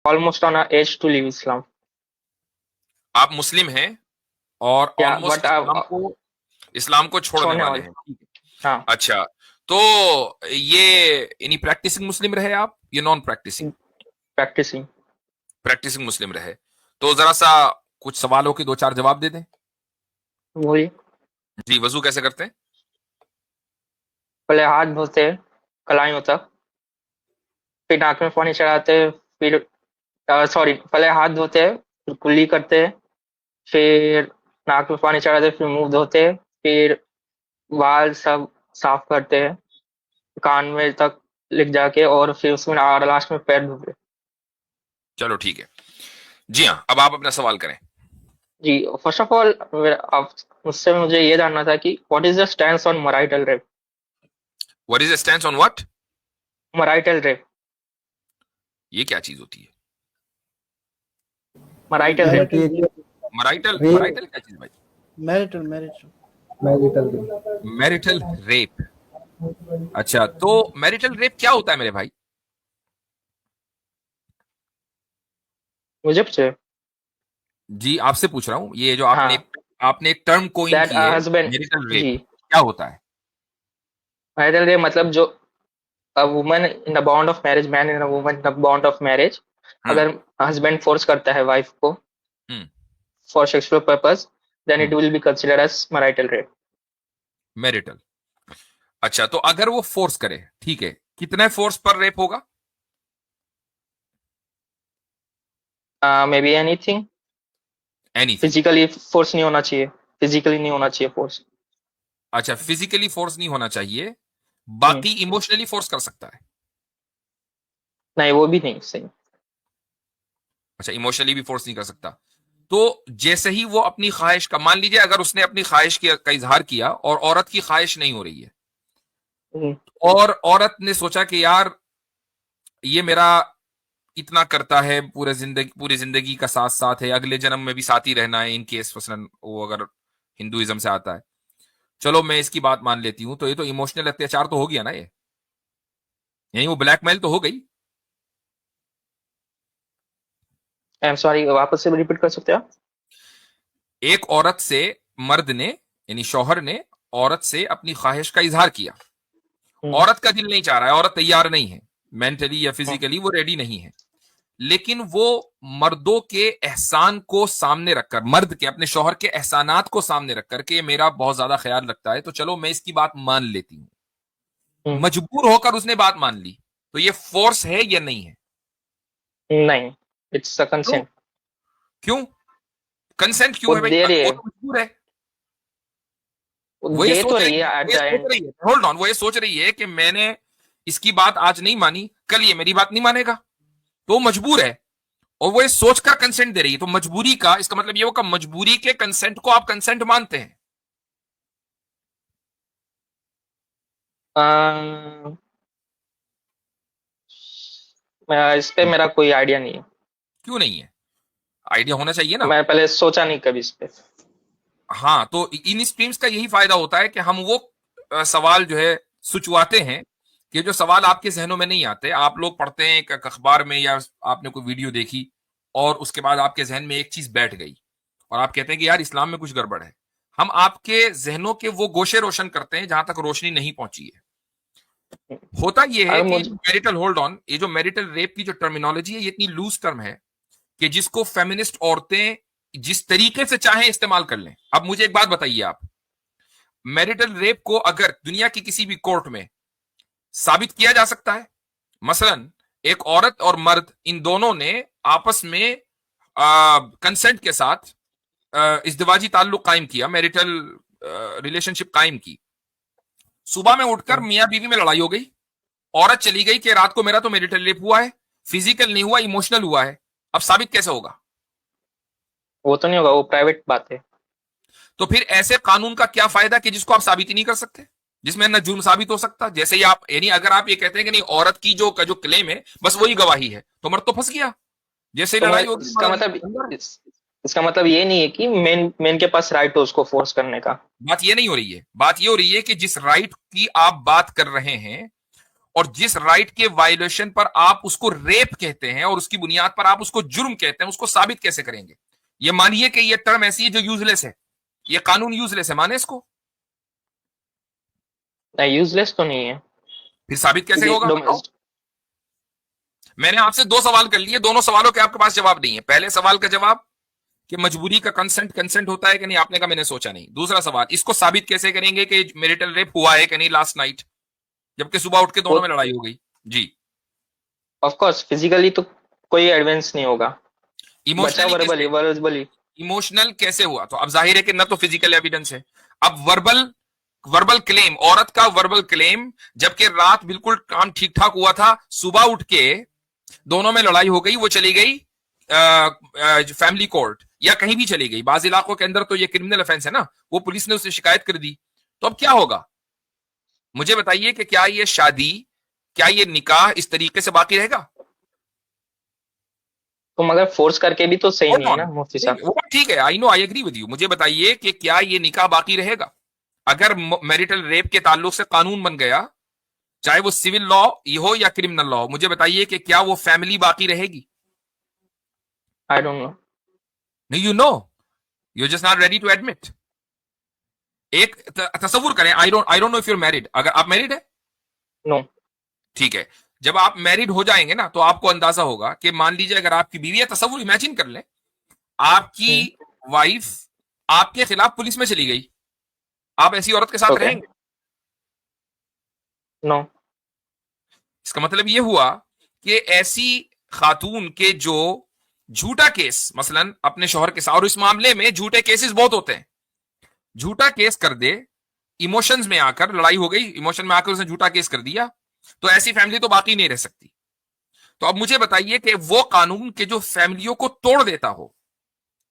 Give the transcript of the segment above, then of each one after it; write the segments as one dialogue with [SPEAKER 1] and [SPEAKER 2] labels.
[SPEAKER 1] almost on a age to leave Islam.
[SPEAKER 2] आप मुस्लिम हैं और
[SPEAKER 1] Yeah,
[SPEAKER 2] ऑलमोस्ट
[SPEAKER 1] but
[SPEAKER 2] इस्लाम को छोड़ने
[SPEAKER 1] छोड़ने
[SPEAKER 2] वाले
[SPEAKER 1] वाले.
[SPEAKER 2] हैं, ठीक है।
[SPEAKER 1] हाँ,
[SPEAKER 2] अच्छा, तो ये यानी प्रैक्टिसिंग मुस्लिम रहे आप, ये नॉन प्रैक्टिसिंग?
[SPEAKER 1] practicing.
[SPEAKER 2] प्रैक्टिसिंग मुस्लिम रहे। तो जरा सा कुछ सवालों के दो चार जवाब दे दें।
[SPEAKER 1] वही.
[SPEAKER 2] जी, वजू कैसे करते हैं?
[SPEAKER 1] पहले हाथ धोते हैं कलाइयों तक, फिर नाक में पानी चढ़ाते हैं, फिर सॉरी, पहले हाथ धोते हैं, फिर कुल्ली करते हैं, फिर नाक में पानी चढ़ाते हैं, फिर मुंह धोते हैं, फिर बाल सब साफ करते हैं कान में तक लिख जाके, और फिर उसमें लास्ट में पैर धोते हैं.
[SPEAKER 2] चलो ठीक है। जी हाँ, अब आप अपना सवाल करें।
[SPEAKER 1] जी, फर्स्ट ऑफ ऑल आप मुझसे मुझे ये जानना था कि what is the stance on marital rape.
[SPEAKER 2] What is the stance on what?
[SPEAKER 1] Marital rape.
[SPEAKER 2] ये क्या चीज होती है?
[SPEAKER 1] Marital rape.
[SPEAKER 2] Marital
[SPEAKER 3] rape.
[SPEAKER 2] Marital क्या चीज भाई?
[SPEAKER 3] Marital marital
[SPEAKER 2] marital rape. अच्छा, तो मैरिटल रेप क्या होता है मेरे भाई?
[SPEAKER 1] मुझे पूछे.
[SPEAKER 2] जी, आपसे पूछ रहा हूं, ये जो
[SPEAKER 1] हाँ,
[SPEAKER 2] आपने एक टर्म कोइन
[SPEAKER 1] दैट
[SPEAKER 2] की है,
[SPEAKER 1] हस्बैंड.
[SPEAKER 2] मैरिटल रेप,
[SPEAKER 1] जी,
[SPEAKER 2] क्या होता है?
[SPEAKER 1] मैरिटल रेप मतलब जो a woman in the bond of marriage, man in a woman in the bond of marriage,
[SPEAKER 2] हम्म
[SPEAKER 1] अगर हस्बैंड फोर्स करता है वाइफ को
[SPEAKER 2] hmm
[SPEAKER 1] for sexual purpose, then it
[SPEAKER 2] hmm
[SPEAKER 1] will be considered as marital rape.
[SPEAKER 2] Marital. अच्छा, तो अगर वो force करे, ठीक है, कितने फोर्स पर रेप होगा?
[SPEAKER 1] May be anything.
[SPEAKER 2] Anything.
[SPEAKER 1] Physically force नहीं होना चाहिए, फिजिकली नहीं होना चाहिए फोर्स.
[SPEAKER 2] अच्छा, फिजिकली फोर्स नहीं होना चाहिए, बाकी इमोशनली फोर्स कर सकता है?
[SPEAKER 1] नहीं, वो भी नहीं सही.
[SPEAKER 2] अच्छा, इमोशनली भी फोर्स नहीं कर सकता। तो जैसे ही वो अपनी ख्वाहिश का, मान लीजिए अगर उसने अपनी ख्वाहिश का इजहार किया और औरत की ख्वाहिश नहीं हो रही है,
[SPEAKER 1] हम्म,
[SPEAKER 2] और औरत ने सोचा कि यार ये मेरा इतना करता है, पूरी जिंदगी का साथ साथ है, अगले जन्म में भी साथ ही रहना है, इन केस मसलन वो अगर हिंदुइज्म से आता है, चलो मैं इसकी बात मान लेती हूं, तो ये तो इमोशनल अत्याचार तो हो गया ना, ये यही वो ब्लैकमेल तो हो गई।
[SPEAKER 1] आई एम सॉरी, वापस से रिपीट कर सकते हो आप?
[SPEAKER 2] एक औरत से मर्द ने, यानी शौहर ने औरत से अपनी ख्वाहिश का इजहार किया,
[SPEAKER 1] हम्म,
[SPEAKER 2] औरत का दिल नहीं चाह रहा है, औरत तैयार नहीं है, मेंटली या
[SPEAKER 1] हम्म,
[SPEAKER 2] फिजिकली वो रेडी नहीं है, लेकिन वो मर्दों के एहसान को सामने रखकर, मर्द के अपने शौहर के एहसानात को सामने रखकर के मेरा बहुत ज्यादा ख्याल रखता है, तो चलो मैं इसकी बात मान लेती हूं,
[SPEAKER 1] हम्म,
[SPEAKER 2] मजबूर होकर उसने बात मान ली, तो ये फोर्स है या नहीं है?
[SPEAKER 1] नहीं, इट्स अ
[SPEAKER 2] क्यों?
[SPEAKER 1] कंसेंट.
[SPEAKER 2] क्यों कंसेंट
[SPEAKER 1] वो
[SPEAKER 2] क्यों है भाई?
[SPEAKER 1] दे रही
[SPEAKER 2] वो
[SPEAKER 1] है,
[SPEAKER 2] तो मजबूर है।
[SPEAKER 1] वो
[SPEAKER 2] वो ये
[SPEAKER 1] दे तो
[SPEAKER 2] सोच रही
[SPEAKER 1] रही
[SPEAKER 2] है,
[SPEAKER 1] है एट
[SPEAKER 2] वो
[SPEAKER 1] द
[SPEAKER 2] ये सोच
[SPEAKER 1] एंड.
[SPEAKER 2] रही है, होल्ड ऑन, वो ये सोच रही है कि मैंने इसकी बात आज नहीं मानी, कल ये मेरी बात नहीं मानेगा, तो वो मजबूर है, और वो ये सोचकर कंसेंट दे रही है, तो मजबूरी का इसका मतलब ये होगा, मजबूरी के कंसेंट को आप कंसेंट मानते हैं?
[SPEAKER 1] इस पे मेरा कोई आइडिया नहीं है.
[SPEAKER 2] क्यों नहीं है? आइडिया होना चाहिए ना।
[SPEAKER 1] मैं पहले सोचा नहीं कभी इस पे.
[SPEAKER 2] हाँ, तो इन स्ट्रीम्स का यही फायदा होता है कि हम वो सवाल जो है सुचवाते हैं, कि जो सवाल आपके जहनों में नहीं आते, आप लोग पढ़ते हैं एक अखबार में या आपने कोई वीडियो देखी, और उसके बाद आपके जहन में एक चीज बैठ गई, और आप कहते हैं कि यार इस्लाम में कुछ गड़बड़ है। हम आपके जहनों के वो गोशे रोशन करते हैं जहां तक रोशनी नहीं पहुंची है। होता यह है
[SPEAKER 1] अगर
[SPEAKER 2] कि
[SPEAKER 1] मुझे.
[SPEAKER 2] मैरिटल, होल्ड ऑन, ये जो मैरिटल रेप की जो टर्मिनोलॉजी है, ये इतनी लूज टर्म है कि जिसको फेमिनिस्ट औरतें जिस तरीके से चाहें इस्तेमाल कर लें। अब मुझे एक बात बताइए, आप मैरिटल रेप को अगर दुनिया की किसी भी कोर्ट में साबित किया जा सकता है, मसलन एक औरत और मर्द इन दोनों ने आपस में कंसेंट के साथ इज़्दिवाजी ताल्लुक कायम किया, मैरिटल रिलेशनशिप कायम की, सुबह में उठकर मियां बीवी में लड़ाई हो गई, औरत चली गई कि रात को मेरा तो मैरिटल रेप हुआ है, फिजिकल नहीं हुआ, इमोशनल हुआ है, अब साबित कैसे होगा?
[SPEAKER 1] वो तो नहीं होगा, वो प्राइवेट बात है.
[SPEAKER 2] तो फिर ऐसे कानून का क्या फायदा कि जिसको आप साबित ही नहीं कर सकते, जिसमें न जुर्म साबित हो सकता, जैसे ही आप, यानी अगर आप ये कहते हैं कि नहीं औरत की जो क्लेम है बस वही गवाही है, तो मर्द तो फंस गया, जैसे ही
[SPEAKER 1] तो मैं
[SPEAKER 2] लड़ाई होगी
[SPEAKER 1] इसका मतलब इसका मतलब ये नहीं है कि मेन मेन के पास राइट हो उसको फोर्स करने का.
[SPEAKER 2] बात ये नहीं हो रही है, बात ये हो रही है कि जिस राइट की आप बात कर रहे हैं, और जिस राइट के वायलेशन पर आप उसको रेप कहते हैं और उसकी बुनियाद पर आप उसको जुर्म कहते हैं, उसको साबित कैसे करेंगे? ये मानिए कि ये टर्म ऐसी है जो यूजलेस है, ये कानून यूजलेस है, माने इसको?
[SPEAKER 1] नहीं, यूजलेस तो नहीं है।
[SPEAKER 2] फिर साबित कैसे होगा? बताओ।
[SPEAKER 1] डोमेस्ट
[SPEAKER 2] मैंने आपसे 2 सवाल कर लिए, दोनों सवालों के आपके पास जवाब नहीं है। पहले सवाल का जवाब कि मजबूरी का कंसेंट कंसेंट होता है कि नहीं, आपने कहा मैंने सोचा नहीं। दूसरा सवाल, इसको साबित कैसे करेंगे कि मैरिटल रेप हुआ है कि नहीं लास्ट नाइट, जबकि सुबह उठ के दोनों में लड़ाई हो गई? जी।
[SPEAKER 1] ऑफ कोर्स फिजिकली तो कोई एडवांस नहीं होगा, बचा
[SPEAKER 2] इमोशनली
[SPEAKER 1] वर्बली
[SPEAKER 2] कैसे?
[SPEAKER 1] वर्बली।
[SPEAKER 2] इमोशनल कैसे हुआ? तो अब जाहिर है कि न तो फिजिकल एविडेंस है। अब वर्बल वर्बल क्लेम, औरत का वर्बल क्लेम, जबकि रात बिल्कुल काम ठीक ठाक हुआ था, सुबह उठ के दोनों में लड़ाई हो गई, वो चली गई फैमिली कोर्ट या कहीं भी चली गई। बाज इलाकों के अंदर तो ये क्रिमिनल ऑफेंस है ना, वो पुलिस ने उससे शिकायत कर दी। तो अब क्या होगा? मुझे बताइए कि क्या ये शादी, क्या ये निकाह इस तरीके से बाकी रहेगा?
[SPEAKER 1] तो मगर फोर्स करके भी तो सही
[SPEAKER 2] Hold
[SPEAKER 1] नहीं है
[SPEAKER 2] on.
[SPEAKER 1] ना मुफ्ती साहब।
[SPEAKER 2] वो बात ठीक है, I know, I agree with you. मुझे बताइए कि क्या ये निकाह बाकी रहेगा? अगर मैरिटल रेप के ताल्लुक से कानून बन गया, चाहे वो सिविल लॉ हो या क्रिमिनल लॉ, मुझे बताइए कि क्या वो फैमिली बाकी रहेगी?
[SPEAKER 1] I don't know.
[SPEAKER 2] नहीं, you know, you just not ready to admit. एक तसव्वुर करें, I don't know if you're married, अगर आप मैरिड है,
[SPEAKER 1] नो।
[SPEAKER 2] ठीक है, जब आप मैरिड हो जाएंगे ना तो आपको अंदाजा होगा कि मान लीजिए अगर आपकी बीवी है, तसव्वुर इमेजिन कर लें, आपकी वाइफ आपके खिलाफ पुलिस में चली गई, आप ऐसी औरत के साथ
[SPEAKER 1] Okay.
[SPEAKER 2] रहेंगे?
[SPEAKER 1] नो।
[SPEAKER 2] इसका मतलब यह हुआ कि ऐसी खातून के जो झूठा केस, मसलन अपने शौहर के साथ, और इस मामले में झूठे केसेस बहुत होते हैं, झूठा केस कर दे, इमोशंस में आकर लड़ाई हो गई, इमोशन में आकर उसने झूठा केस कर दिया, तो ऐसी फैमिली तो बाकी नहीं रह सकती। तो अब मुझे बताइए कि वो कानून के जो फैमिलियों को तोड़ देता हो,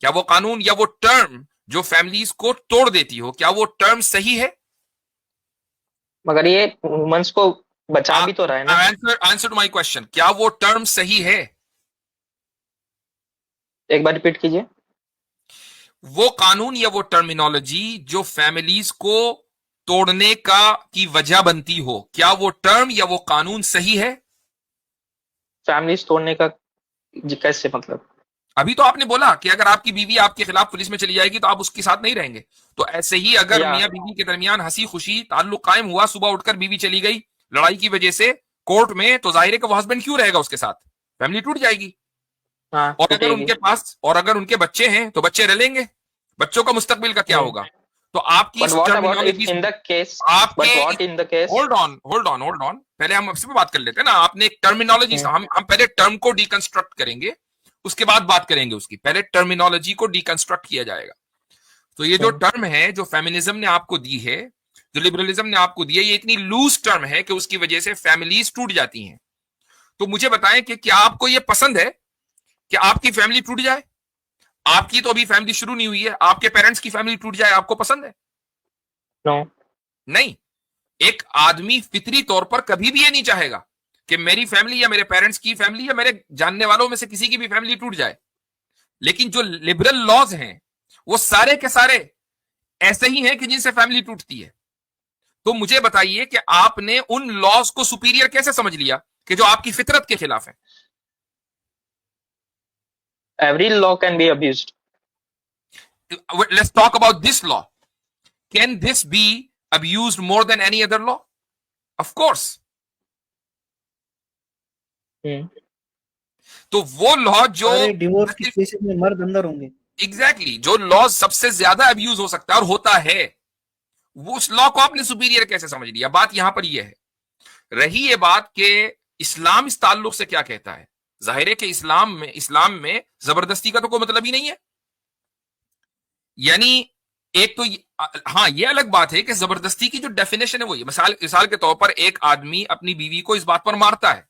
[SPEAKER 2] क्या वो कानून या वो टर्म जो फैमिलीज को तोड़ देती हो, क्या वो टर्म सही है?
[SPEAKER 1] मगर ये वुमेन्स को बचा भी तो रहा है ना।
[SPEAKER 2] आंसर टू माय क्वेश्चन, क्या वो टर्म सही है?
[SPEAKER 1] एक बार रिपीट कीजिए।
[SPEAKER 2] वो कानून या वो टर्मिनोलॉजी जो फैमिलीज को तोड़ने का की वजह बनती हो, क्या वो टर्म या वो कानून सही है?
[SPEAKER 1] फैमिलीज तोड़ने का कैसे मतलब?
[SPEAKER 2] अभी तो आपने बोला कि अगर आपकी बीवी आपके खिलाफ पुलिस में चली जाएगी तो आप उसके साथ नहीं रहेंगे। तो ऐसे ही अगर
[SPEAKER 1] या
[SPEAKER 2] मियां बीवी के दरमियान हंसी खुशी ताल्लुक कायम हुआ, सुबह उठकर बीवी चली गई लड़ाई की वजह से कोर्ट में, तो जाहिर है कि वो हस्बैंड क्यों रहेगा उसके साथ? फैमिली टूट जाएगी।
[SPEAKER 1] हाँ
[SPEAKER 2] और अगर
[SPEAKER 1] टूटेगी।
[SPEAKER 2] उनके पास, और अगर उनके बच्चे हैं तो बच्चे रह लेंगे, बच्चों का मुस्तकबिल का क्या होगा? तो आपकी
[SPEAKER 1] but
[SPEAKER 2] is
[SPEAKER 1] what about if
[SPEAKER 2] terminology
[SPEAKER 1] in the case
[SPEAKER 2] आपके
[SPEAKER 1] but what in the case
[SPEAKER 2] hold on, पहले हम इस पे बात कर लेते हैं ना। आपने एक टर्मिनोलॉजी, हम पहले टर्म को डिकंस्ट्रक्ट करेंगे, उसके बाद बात करेंगे उसकी। पहले टर्मिनोलॉजी को डिकंस्ट्रक्ट किया जाएगा। तो ये जो टर्म है, जो फेमिनिज्म ने आपको दी है, जो लिबरलिज्म ने आपको दी है, ये इतनी लूज टर्म है कि उसकी वजह से फैमिलीज टूट जाती हैं। तो मुझे बताएं कि क्या आपको ये पसंद है कि आपकी फैमिली टूट जाए? आपकी तो अभी फैमिली शुरू नहीं हुई है, आपके पेरेंट्स की फैमिली टूट जाए, आपको पसंद है?
[SPEAKER 1] नो।
[SPEAKER 2] नहीं। एक आदमी फितरी तौर पर कभी भी ये नहीं चाहेगा कि मेरी फैमिली या मेरे पेरेंट्स की फैमिली या मेरे जानने वालों में से किसी की भी फैमिली टूट जाए। लेकिन जो लिबरल लॉज हैं वो सारे के सारे ऐसे ही हैं कि जिनसे फैमिली टूटती है। तो मुझे बताइए कि आपने उन लॉज को सुपीरियर कैसे समझ लिया कि जो आपकी फितरत के खिलाफ है?
[SPEAKER 1] Every law can be abused.
[SPEAKER 2] Let's talk about this law. Can this be abused more than any other law? Of course. तो वो लॉ जो
[SPEAKER 3] डिवोर्स के केसेस में मर्द अंदर होंगे।
[SPEAKER 2] एग्जैक्टली जो लॉ सबसे ज्यादा अब्यूज हो सकता है और होता है, वो उस लॉ को आपने सुपीरियर कैसे समझ लिया? बात यहां पर यह है। रही ये बात कि इस्लाम इस ताल्लुक से क्या कहता है, जाहिर है कि इस्लाम में जबरदस्ती का तो कोई मतलब ही नहीं है। यानी एक तो हाँ, ये अलग बात है कि जबरदस्ती की जो डेफिनेशन है वो ये, मिसाल के तौर पर एक आदमी अपनी बीवी को इस बात पर मारता है,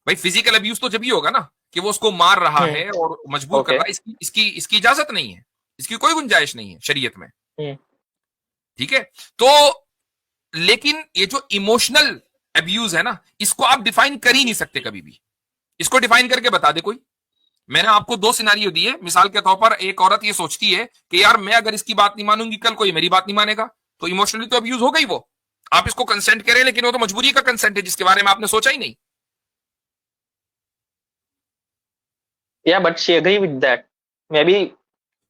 [SPEAKER 2] भाई फिजिकल अब्यूज तो जब ही होगा ना कि वो उसको मार रहा है और मजबूर कर रहा है। इसकी इजाजत नहीं है, इसकी कोई गुंजाइश नहीं है शरीयत में, ठीक है? तो लेकिन ये जो इमोशनल अब्यूज है ना, इसको आप डिफाइन कर ही नहीं सकते कभी भी। इसको डिफाइन करके बता दे कोई। मैंने आपको 2 सिनारियो दिए। मिसाल के तौर पर एक औरत ये सोचती है कि यार मैं अगर इसकी बात नहीं मानूंगी, कल कोई मेरी बात नहीं मानेगा, तो इमोशनली तो अब्यूज हो गई वो। आप इसको कंसेंट कह रहे हैं, लेकिन वो तो मजबूरी का कंसेंट है जिसके बारे में आपने सोचा ही नहीं।
[SPEAKER 1] या but she agree with that, may be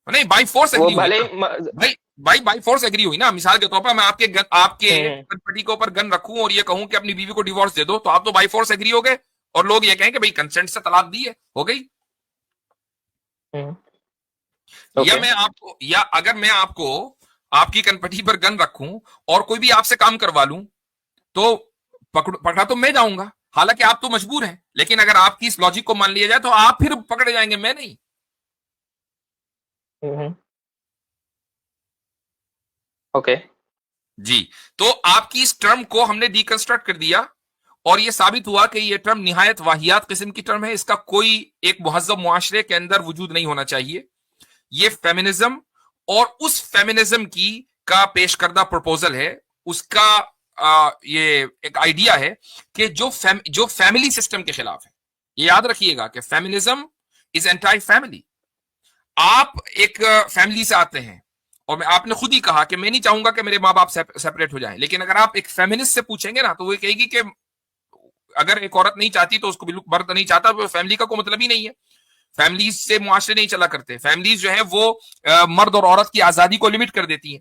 [SPEAKER 2] नहीं, बाई फोर्स
[SPEAKER 1] वो
[SPEAKER 2] एग्री हुई
[SPEAKER 1] भले
[SPEAKER 2] ना। भाई भाई बाई फोर्स एग्री हुई ना। मिसाल के तौर पर मैं आपके
[SPEAKER 1] हम्म,
[SPEAKER 2] पति के ऊपर गन रखूं और ये कहूं कि अपनी बीवी को डिवोर्स दे दो, तो आप तो बाई फोर्स एग्री हो गए, और लोग ये कहें कि भाई कंसेंट से तलाक दी है, हो गई। या
[SPEAKER 1] ओके।
[SPEAKER 2] मैं आपको, या अगर मैं आपको आपकी कनपटी पर गन रखूं और कोई भी आपसे काम करवा लूं, तो पकड़ा तो मैं जाऊंगा, हालांकि आप तो मजबूर हैं, लेकिन अगर आपकी इस लॉजिक को मान लिया जाए तो आप फिर पकड़े जाएंगे, मैं नहीं।
[SPEAKER 1] ओके।
[SPEAKER 2] जी। तो आपकी इस टर्म को हमने डिकंस्ट्रक्ट कर दिया, और यह साबित हुआ कि यह टर्म निहायत वाहियात किस्म की टर्म है, इसका कोई एक मुहज्जब मुआशरे के अंदर वजूद नहीं होना चाहिए। ये फेमिनिज्म और उस फेमिनिज्म की का पेश करदा प्रपोजल है, उसका ये एक आइडिया है कि जो फैमिली सिस्टम के खिलाफ है। ये याद रखिएगा कि फेमिनिज्म इज एंटाई फैमिली। आप एक फैमिली से आते हैं, और मैं आपने खुद ही कहा कि मैं नहीं चाहूंगा कि मेरे माँ बाप सेपरेट हो जाएं, लेकिन अगर आप एक फेमिनिस्ट से पूछेंगे ना, तो वो कहेगी कि अगर एक औरत नहीं चाहती तो उसको बिल्कुल मर्द नहीं चाहता, तो फैमिली का कोई मतलब ही नहीं है। फैमिलीज से मुआशरे नहीं चला करते। फैमिलीज जो है वो मर्द और औरत की आजादी को लिमिट कर देती है।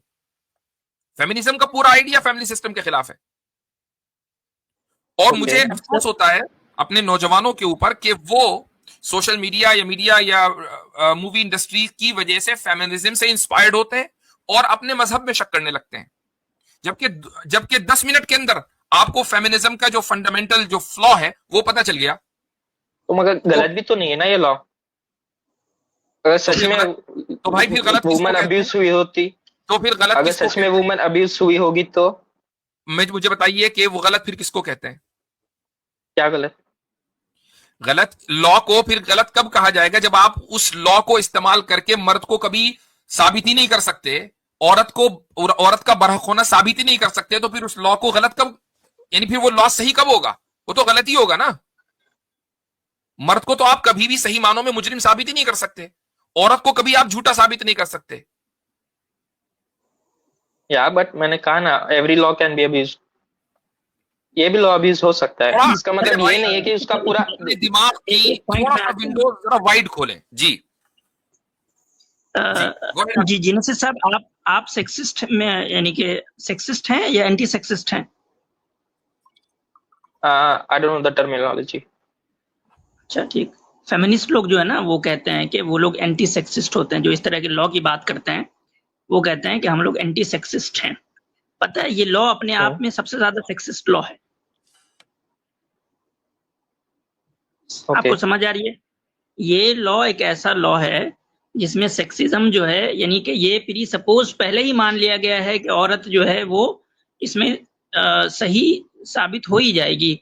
[SPEAKER 2] फेमिनिज्म का पूरा आइडिया फैमिली सिस्टम के खिलाफ है। और
[SPEAKER 1] ओके।
[SPEAKER 2] मुझे अफसोस होता है अपने नौजवानों के ऊपर कि वो सोशल मीडिया या मूवी इंडस्ट्री की वजह से फेमिनिज्म से इंस्पायर्ड होते हैं और अपने मजहब में शक करने लगते हैं, जबकि जबकि 10 मिनट के अंदर आपको फेमिनिज्म का जो फंडामेंटल जो फ्लॉ है वो पता चल गया।
[SPEAKER 1] तो मगर गलत भी तो नहीं है ना ये लॉ? अगर सच में
[SPEAKER 2] तो भाई फिर गलत किसको
[SPEAKER 1] वुमन
[SPEAKER 2] कहते
[SPEAKER 1] अब्यूज
[SPEAKER 2] हैं?
[SPEAKER 1] हुई होती,
[SPEAKER 2] तो फिर गलत
[SPEAKER 1] अगर
[SPEAKER 2] किसको
[SPEAKER 1] सच में
[SPEAKER 2] कहते हैं?
[SPEAKER 1] वुमन अब्यूज हुई होगी तो
[SPEAKER 2] मुझे बताइए कि वो गलत फिर किसको कहते हैं?
[SPEAKER 1] क्या गलत?
[SPEAKER 2] गलत लॉ को फिर गलत कब कहा जाएगा? जब आप उस लॉ को इस्तेमाल करके मर्द को कभी साबित ही नहीं कर सकते, औरत का बरहक होना साबित ही नहीं कर सकते, तो फिर उस लॉ को गलत कब, यानी फिर वो लॉ सही कब होगा? वो तो गलत ही होगा ना। मर्द को तो आप कभी भी सही मानों में मुजरिम साबित ही नहीं कर सकते, औरत को कभी आप झूठा साबित नहीं कर सकते।
[SPEAKER 1] या बट मैंने कहा ना, every law can be abuse. ये भी लॉ अब्यूज हो सकता है, इसका मतलब ये नहीं है कि उसका पूरा
[SPEAKER 2] अपने दिमाग की
[SPEAKER 3] एक पॉइंट
[SPEAKER 2] थोड़ा
[SPEAKER 3] में
[SPEAKER 2] सा
[SPEAKER 3] आते हैं।
[SPEAKER 2] विंडो जरा वाइड खोलें। जी जी, go ahead।
[SPEAKER 3] जी जिनेसिस साहब, आप सेक्सिस्ट में यानी कि सेक्सिस्ट हैं या एंटी सेक्सिस्ट हैं?
[SPEAKER 1] आई डोंट नो द टर्मिनोलॉजी।
[SPEAKER 3] अच्छा ठीक। फेमिनिस्ट लोग जो है ना, वो कहते हैं कि वो लोग एंटी सेक्सिस्ट होते हैं। जो इस तरह के लॉ की बात करते हैं, वो कहते हैं कि हम लोग एंटी सेक्सिस्ट हैं। पता है, ये लॉ अपने आप में सबसे ज्यादा सेक्सिस्ट लॉ है। आपको समझ आ रही है? ये लॉ एक ऐसा लॉ है जिसमें सेक्सिज्म जो है, यानी कि ये प्री सपोज पहले ही मान लिया गया है कि औरत जो है वो इसमें सही साबित हो ही जाएगी।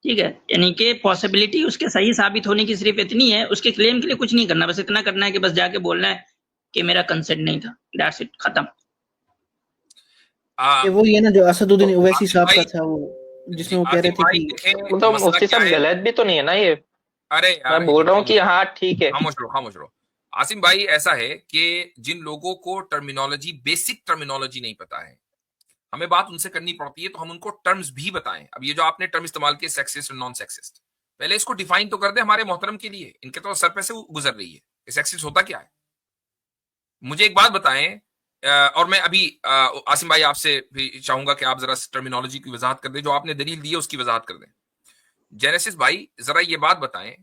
[SPEAKER 3] ठीक है, यानी कि पॉसिबिलिटी उसके सही साबित होने की सिर्फ इतनी है, उसके क्लेम के लिए कुछ नहीं करना, बस इतना करना है कि बस जाके बोलना है कि मेरा कंसेंट नहीं था, दैट्स इट, खत्म।
[SPEAKER 2] आ,
[SPEAKER 3] ये वो ये ना जो असदुद्दीन
[SPEAKER 2] तो
[SPEAKER 3] ओवैसी साहब
[SPEAKER 2] भाई-
[SPEAKER 3] का था, वो जिसमें वो कह रहे
[SPEAKER 2] आसिफ
[SPEAKER 3] थे
[SPEAKER 2] भाई
[SPEAKER 3] कि
[SPEAKER 2] देखें,
[SPEAKER 1] मतलब
[SPEAKER 2] मसला
[SPEAKER 1] मुफ्ती
[SPEAKER 2] क्या
[SPEAKER 1] साहब
[SPEAKER 2] है?
[SPEAKER 1] गलत भी तो नहीं है ना ये?
[SPEAKER 2] अरे यार,
[SPEAKER 1] मैं बोल रहा हूँ कि हाँ ठीक है।
[SPEAKER 2] खामोश रहो, खामोश रहो। आसिम भाई, ऐसा है कि जिन लोगों को टर्मिनोलॉजी, बेसिक टर्मिनोलॉजी नहीं पता है, हमें बात उनसे करनी पड़ती है, तो हम उनको टर्म्स भी बताएं। अब ये जो आपने टर्म इस्तेमाल किए, सेक्सिस्ट और नॉन सेक्सिस्ट, पहले इसको डिफाइन तो कर दे हमारे मोहतरम के लिए। इनके तो सर पे से गुजर रही है। सेक्सिस्ट होता क्या है? मुझे एक बात बताएं। और मैं अभी आसिम भाई आपसे भी चाहूंगा कि आप जरा टर्मिनोलॉजी की वजाहत कर दें, जो आपने दलील दी है उसकी वजाहत कर दें। जेनेसिस भाई, जरा ये बात बताएं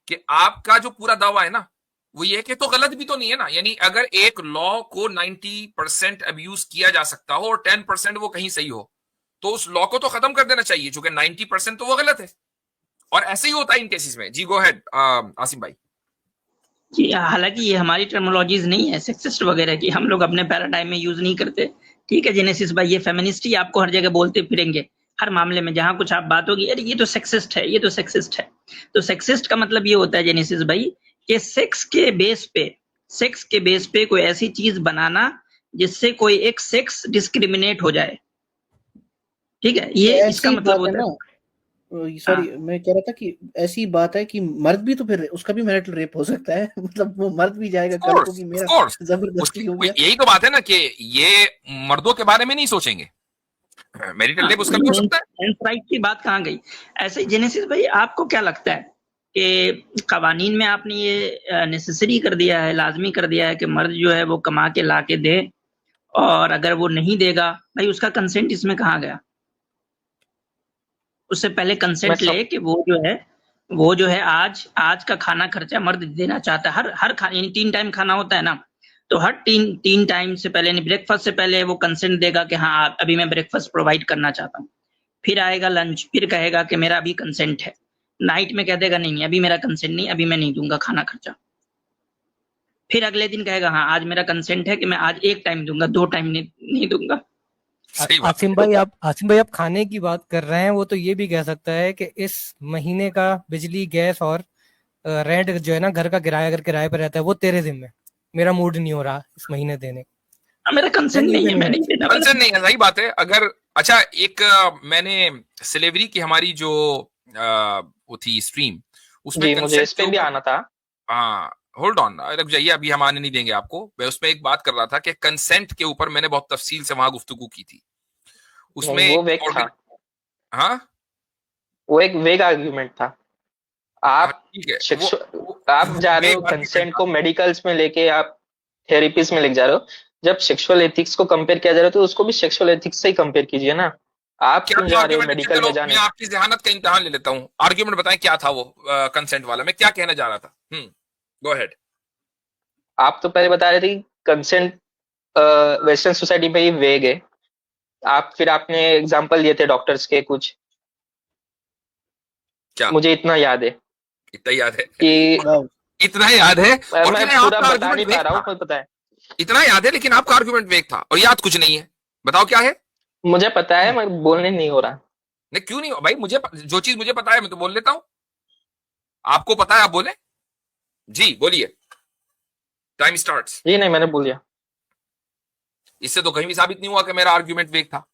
[SPEAKER 2] कि आपका जो पूरा दावा है ना, वो ये कि तो गलत भी तो नहीं है ना। यानी अगर एक लॉ को 90% अब्यूज किया जा सकता हो और 10% वो कहीं सही हो, तो उस लॉ को तो खत्म कर देना चाहिए, चूंकि 90% तो वो गलत है। और ऐसे ही होता है इन केसेस में। जी, गो अहेड आसिम भाई।
[SPEAKER 3] जी, हालांकि ये हमारी टर्मिनोलॉजीज नहीं है सेक्सिस्ट वगैरह की, हम लोग अपने पैराडाइम में यूज नहीं करते। ठीक है जेनेसिस भाई, ये फेमिनिस्ट ही आपको हर जगह बोलते फिरेंगे, हर मामले में जहां कुछ आप बात होगी, अरे ये तो सेक्सिस्ट है, ये तो सेक्सिस्ट है। तो सेक्सिस्ट का मतलब ये होता है जेनेसिस भाई कि सेक्स के बेस पे कोई ऐसी चीज बनाना जिससे कोई एक सेक्स डिस्क्रिमिनेट हो जाए। ठीक है, ये इसका मतलब होता है। सॉरी, मैं कह रहा था कि ऐसी बात है कि मर्द भी तो फिर उसका भी मैरिटल रेप हो सकता है। मतलब वो मर्द भी जाएगा कल को कि मेरा जबरदस्ती हो गया।
[SPEAKER 2] यही तो बात है ना कि ये मर्दों के बारे में नहीं सोचेंगे, मैरिटल रेप उसका भी हो सकता है।
[SPEAKER 3] मेंस राइट की बात कहाँ गई? ऐसे जेनेसिस भाई, आपको क्या लगता है कि कवानीन में आपने ये नेसेसरी कर दिया है, लाजमी कर दिया है कि मर्द जो है वो कमा के ला के दे, और अगर वो नहीं देगा भाई उसका कंसेंट इसमें कहाँ गया? उससे पहले
[SPEAKER 1] मैं
[SPEAKER 3] कंसेंट
[SPEAKER 1] सब
[SPEAKER 3] ले कि वो जो है आज का खाना खर्चा मर्द देना चाहता है। हर खाने, यानी 3 टाइम खाना होता है ना, तो हर 3 टाइम से पहले, यानी ब्रेकफास्ट से पहले वो कंसेंट देगा कि हाँ अभी मैं ब्रेकफास्ट प्रोवाइड करना चाहता हूँ। फिर आएगा लंच, फिर कहेगा कि मेरा अभी कंसेंट है। नाइट में कह देगा नहीं अभी मेरा कंसेंट नहीं, अभी मैं नहीं दूंगा खाना खर्चा। फिर अगले दिन कहेगा हाँ आज मेरा कंसेंट है कि मैं आज 1 टाइम दूंगा, 2 टाइम नहीं दूंगा।
[SPEAKER 2] सही बात।
[SPEAKER 4] आसिम भाई आप खाने की बात कर रहे हैं, वो तो ये भी कह सकता है कि इस महीने का बिजली, गैस और रेंट जो है ना, घर का किराया अगर किराए पर रहता है, वो तेरे जिम्मे, मेरा मूड नहीं हो रहा इस महीने देने।
[SPEAKER 3] मेरा कंसेंट नहीं है, मैं नहीं देना वाला।
[SPEAKER 2] कंसर्न नहीं है, सही बात है। अगर अच्छा एक मैंने स्लेवरी की हमारी जो वो थी स्ट्रीम, उसमें
[SPEAKER 1] जी, मुझे
[SPEAKER 2] कंसेंट
[SPEAKER 1] इस पे भी आना था।
[SPEAKER 2] हाँ होल्ड ऑन, रुक जाइए, अभी हम आने नहीं देंगे आपको। मैं उसमें एक बात कर रहा था कि कंसेंट के ऊपर मैंने बहुत तफसील से वहां गुफ्तगू की थी। उसमें
[SPEAKER 1] नहीं, वो वेग था,
[SPEAKER 2] हाँ
[SPEAKER 1] वो एक वेग आर्ग्यूमेंट था।
[SPEAKER 2] हाँ,
[SPEAKER 1] आप
[SPEAKER 2] ठीक है,
[SPEAKER 1] आप जा रहे हो
[SPEAKER 2] वेग argument
[SPEAKER 1] कंसेंट
[SPEAKER 2] था।
[SPEAKER 1] को मेडिकल्स में लेके, आप थेरेपीज में लेके जा रहे हो। जब सेक्सुअल एथिक्स को कंपेयर किया जा रहा है तो उसको भी सेक्सुअल एथिक्स से ही कंपेयर कीजिए ना। आप
[SPEAKER 2] क्या
[SPEAKER 1] क्यों
[SPEAKER 2] था
[SPEAKER 1] जा रहे हो
[SPEAKER 2] आर्ग्यूमेंट?
[SPEAKER 1] मेडिकल
[SPEAKER 2] चलो
[SPEAKER 1] में जाने?
[SPEAKER 2] मैं आपकी जहानत का इम्तिहान ले लेता हूँ, आर्ग्यूमेंट बताएं क्या था वो कंसेंट वाला, मैं क्या कहना चाह रहा था। Go ahead.
[SPEAKER 1] आप तो पहले बता रहे थे कि कंसेंट वेस्टर्न सोसाइटी में ही वेग है। फिर आपने एग्जांपल दिए थे डॉक्टर्स के कुछ,
[SPEAKER 2] क्या
[SPEAKER 1] मुझे इतना याद है
[SPEAKER 2] इतना याद है?
[SPEAKER 1] कि
[SPEAKER 2] इतना याद है और
[SPEAKER 1] मैं
[SPEAKER 2] फिर
[SPEAKER 1] पूरा
[SPEAKER 2] आपका
[SPEAKER 1] बता नहीं
[SPEAKER 2] आर्ग्यूमेंट
[SPEAKER 1] पा
[SPEAKER 2] वेग
[SPEAKER 1] रहा हूँ,
[SPEAKER 2] था।
[SPEAKER 1] पर पता है।
[SPEAKER 2] इतना याद है लेकिन आपका आर्ग्यूमेंट वेग था और याद कुछ नहीं है। बताओ क्या है?
[SPEAKER 1] मुझे पता है, मैं बोलने नहीं हो रहा।
[SPEAKER 2] नहीं क्यों नहीं भाई, मुझे जो चीज मुझे पता है मैं तो बोल लेता हूं। आपको पता है आप बोले। जी बोलिए, टाइम स्टार्ट्स।
[SPEAKER 1] जी नहीं, मैंने बोल दिया।
[SPEAKER 2] इससे तो कहीं भी साबित नहीं हुआ कि मेरा आर्ग्यूमेंट वेग था।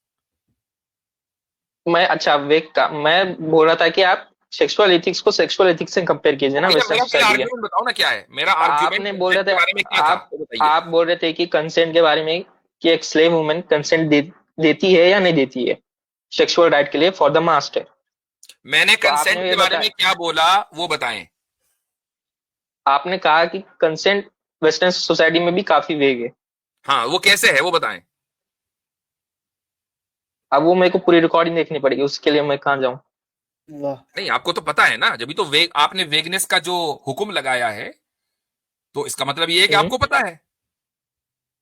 [SPEAKER 1] अच्छा, वेग का मैं बोल रहा था कि आप सेक्सुअल एथिक्स को सेक्सुअल एथिक्स से कंपेयर कीजिए ना
[SPEAKER 2] भैया
[SPEAKER 1] वेस्टर्न
[SPEAKER 2] मेरा
[SPEAKER 1] सोसाइटी के।
[SPEAKER 2] आर्ग्यूमेंट बताओ ना क्या है मेरा
[SPEAKER 1] आपने
[SPEAKER 2] आर्ग्यूमेंट
[SPEAKER 1] बोल रहे
[SPEAKER 2] के
[SPEAKER 1] थे,
[SPEAKER 2] बारे में क्या था वो बताइए।
[SPEAKER 1] आप बोल रहे थे कि कंसेंट के बारे में, कि एक स्लेव वुमन कंसेंट देती है या नहीं देती है सेक्सुअल राइट के लिए फॉर द मास्टर।
[SPEAKER 2] मैंने
[SPEAKER 1] तो
[SPEAKER 2] कंसेंट
[SPEAKER 1] आपने
[SPEAKER 2] के
[SPEAKER 1] ये
[SPEAKER 2] बारे में
[SPEAKER 1] बताया,
[SPEAKER 2] क्या बोला वो बताएं।
[SPEAKER 1] आपने कहा कि कंसेंट वेस्टर्न सोसाइटी में भी काफी वेग है।
[SPEAKER 2] हाँ वो कैसे है वो बताएं।
[SPEAKER 1] अब वो मेरे को पूरी रिकॉर्डिंग देखनी पड़ेगी, उसके लिए मैं कहाँ जाऊं?
[SPEAKER 2] नहीं आपको तो पता है ना, जब भी तो वेग आपने वेगनेस का जो हुक्म लगाया है तो इसका मतलब ये है कि
[SPEAKER 1] हम्म।
[SPEAKER 2] आपको पता है।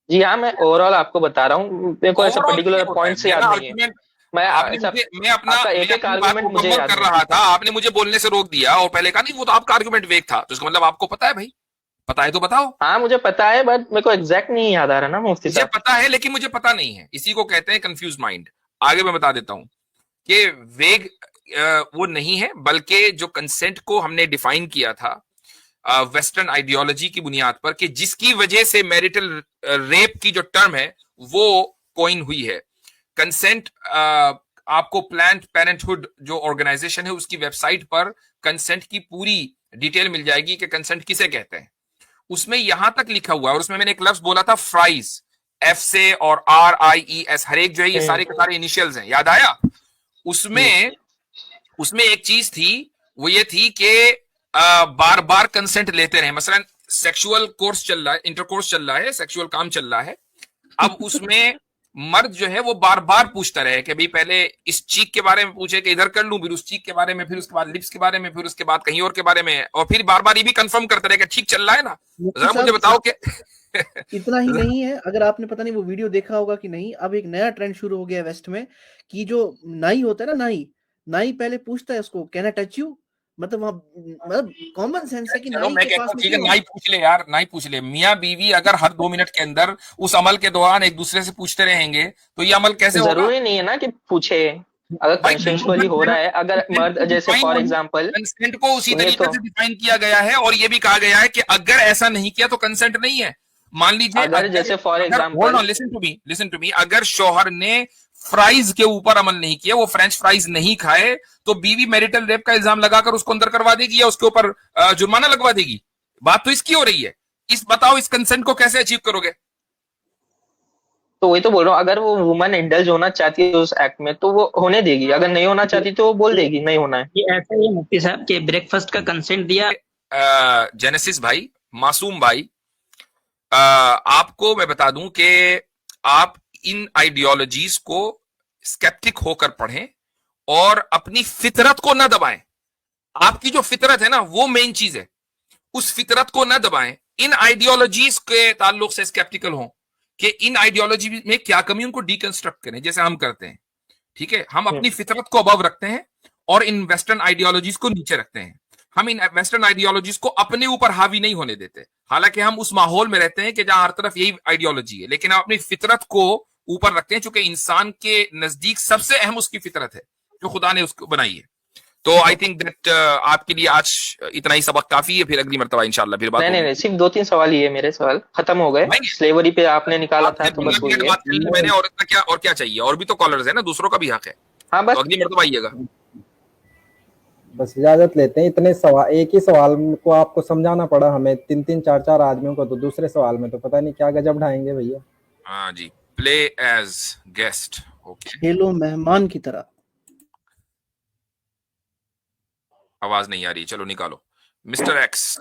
[SPEAKER 1] जी हाँ, मैं ओवरऑल आपको बता रहा हूँ, मेरे को ऐसा
[SPEAKER 2] ओवरऑल
[SPEAKER 1] पर्टिकुलर
[SPEAKER 2] नहीं होता है
[SPEAKER 1] पॉइंट से
[SPEAKER 2] मेरा
[SPEAKER 1] याद नहीं है।
[SPEAKER 2] आर्ग्यूमेंट।
[SPEAKER 1] मैं
[SPEAKER 2] आपने
[SPEAKER 1] ऐसा,
[SPEAKER 2] मुझे
[SPEAKER 1] आपका
[SPEAKER 2] मैं
[SPEAKER 1] एक एक
[SPEAKER 2] अपनी बात
[SPEAKER 1] आर्गुमेंट मुझे
[SPEAKER 2] मुकम्मल
[SPEAKER 1] याद
[SPEAKER 2] कर
[SPEAKER 1] नहीं है।
[SPEAKER 2] रहा था, आपने मुझे बोलने से रोक दिया और पहले कहा नहीं वो तो आपका आर्ग्यूमेंट वेग था, तो इसका मतलब आपको पता है भाई। पता है तो बताओ।
[SPEAKER 1] हाँ मुझे पता है, बट मेरे को एग्जैक्ट नहीं याद आ रहा ना मुफ्ती
[SPEAKER 2] मुझे
[SPEAKER 1] साहब।
[SPEAKER 2] पता है लेकिन मुझे पता नहीं है, इसी को कहते हैं कंफ्यूज माइंड। आगे मैं बता देता हूं कि वेग वो नहीं है, बल्कि जो कंसेंट को हमने डिफाइन किया था वेस्टर्न आइडियोलॉजी की बुनियाद पर, कि जिसकी वजह से मैरिटल रेप की जो टर्म है वो कॉइन हुई है। कंसेंट आपको प्लान्ड पेरेंटहुड जो ऑर्गेनाइजेशन है उसकी वेबसाइट पर कंसेंट की पूरी डिटेल मिल जाएगी कि कंसेंट किसे कहते हैं। उसमें यहां तक लिखा हुआ है, और उसमें मैंने एक लफ्ज बोला था फ्राइज, एफ से और RIES, हर एक जो है ये सारे के सारे इनिशियल्स हैं, याद आया? उसमें उसमें एक चीज थी, वो ये थी कि बार बार कंसेंट लेते रहे। मसलन सेक्सुअल कोर्स चल रहा है, इंटरकोर्स चल रहा है, सेक्सुअल काम चल रहा है, अब उसमें मर्द जो है वो बार बार पूछता रहे कि भाई पहले इस चीक के बारे में पूछे कि इधर कर लूं, फिर उस चीक के बारे में, फिर उसके बाद लिप्स के बारे में, फिर उसके बाद कहीं और के बारे में, और फिर बार बार ये भी कंफर्म करते रहे कि ठीक चल रहा है ना। जरा मुझे बताओ कि
[SPEAKER 5] इतना ही नहीं है, अगर आपने पता नहीं वो वीडियो देखा होगा कि नहीं, अब एक नया ट्रेंड शुरू हो गया है वेस्ट में कि जो नाई होता है ना, नाई पहले पूछता है उसको कैन आई टच यू, मतलब वहाँ मतलब कॉमन सेंस है कि
[SPEAKER 2] चलो
[SPEAKER 5] नाई
[SPEAKER 2] मैं
[SPEAKER 5] के
[SPEAKER 2] कहता
[SPEAKER 5] पास
[SPEAKER 2] हूँ
[SPEAKER 5] में
[SPEAKER 2] ठीक है,
[SPEAKER 5] क्यों
[SPEAKER 2] नाई पूछ ले यार, नाई पूछ ले। मियाँ बीवी अगर हर 2 मिनट के अंदर उस अमल के दौरान एक दूसरे से पूछते रहेंगे तो ये अमल कैसे होगा?
[SPEAKER 1] जरूरी नहीं है ना कि पूछे, अगर
[SPEAKER 2] भाई
[SPEAKER 1] कंसेंसुअली हो रहा है, अगर मर्द जैसे फॉर एग्जांपल,
[SPEAKER 2] कंसेंट को उसी
[SPEAKER 1] सुनिए
[SPEAKER 2] तरीके
[SPEAKER 1] तो,
[SPEAKER 2] से डिफाइन किया गया है और ये भी कहा गया है कि अगर ऐसा नहीं किया तो कंसेंट नहीं है। मान लीजिए
[SPEAKER 1] अगर जैसे for example,
[SPEAKER 2] listen to me, अगर शौहर ने फ्राइज के ऊपर अमल नहीं किया, वो फ्रेंच फ्राइज नहीं खाए, तो बीवी मैरिटल रेप का इल्जाम लगाकर उसको अंदर करवा देगी या उसके ऊपर जुर्माना लगवा देगी। बात तो इसकी हो रही है। बताओ इस कंसेंट को कैसे अचीव करोगे?
[SPEAKER 1] तो वही तो बोल रहा हूँ, अगर वो वुमन इंडल्ज होना चाहती है उस एक्ट में तो वो होने देगी, अगर नहीं होना चाहती तो वो बोल देगी नहीं होना है।
[SPEAKER 3] ये ऐसा ही है मुफ्ती साहब कि ब्रेकफास्ट का कंसेंट दिया।
[SPEAKER 2] जेनेसिस भाई, मासूम भाई, आपको मैं बता दूं कि आप इन आइडियोलॉजीज को स्केप्टिक होकर पढ़ें और अपनी फितरत को ना दबाएं। आपकी जो फितरत है ना वो मेन चीज है, उस फितरत को ना दबाएं। इन आइडियोलॉजीज के ताल्लुक से स्केप्टिकल हों कि इन आइडियोलॉजी में क्या कमी, उनको डीकंस्ट्रक्ट करें जैसे हम करते हैं। ठीक है, हम अपनी फितरत को अबव रखते हैं और इन वेस्टर्न आइडियोलॉजीज को नीचे रखते हैं। हम इन वेस्टर्न आइडियोलॉजीज को अपने ऊपर हावी नहीं होने देते, हालांकि हम उस माहौल में रहते हैं कि जहां हर तरफ यही आइडियोलॉजी है, लेकिन हम अपनी फितरत को ऊपर रखते हैं, चूंकि इंसान के नजदीक सबसे अहम उसकी फितरत है जो खुदा ने उसको बनाई है। तो आई थिंक दैट आपके लिए आज इतना ही सबक काफी है, फिर अगली मरतबा इंशाल्लाह फिर बात
[SPEAKER 1] नहीं
[SPEAKER 2] होगी।
[SPEAKER 1] नहीं, सिर्फ 2-3 सवाल ही है मेरे, सवाल खत्म हो गए,
[SPEAKER 2] भाई,
[SPEAKER 1] स्लेवरी पे आपने निकाला था
[SPEAKER 2] आपने
[SPEAKER 1] तो बस
[SPEAKER 2] 15
[SPEAKER 1] वही
[SPEAKER 2] मिनट
[SPEAKER 1] है।
[SPEAKER 2] बात करी मैंने, और इतना क्या, और क्या चाहिए? और भी तो कॉलर्स है ना, दूसरों का भी हक है।
[SPEAKER 1] हाँ
[SPEAKER 2] तो
[SPEAKER 1] बस
[SPEAKER 2] अगली मरतबा आइएगा।
[SPEAKER 6] बस इजाजत लेते हैं। इतने सवाल, एक ही सवाल को आपको समझाना पड़ा हमें 3-3 4-4 आदमियों को, तो दूसरे सवाल में तो पता नहीं क्या गजब ढाएंगे भैया।
[SPEAKER 2] हाँ जी, प्ले एज गेस्ट। ओके,
[SPEAKER 5] खेलो मेहमान की तरह।
[SPEAKER 2] आवाज नहीं आ रही, चलो निकालो। Mister x,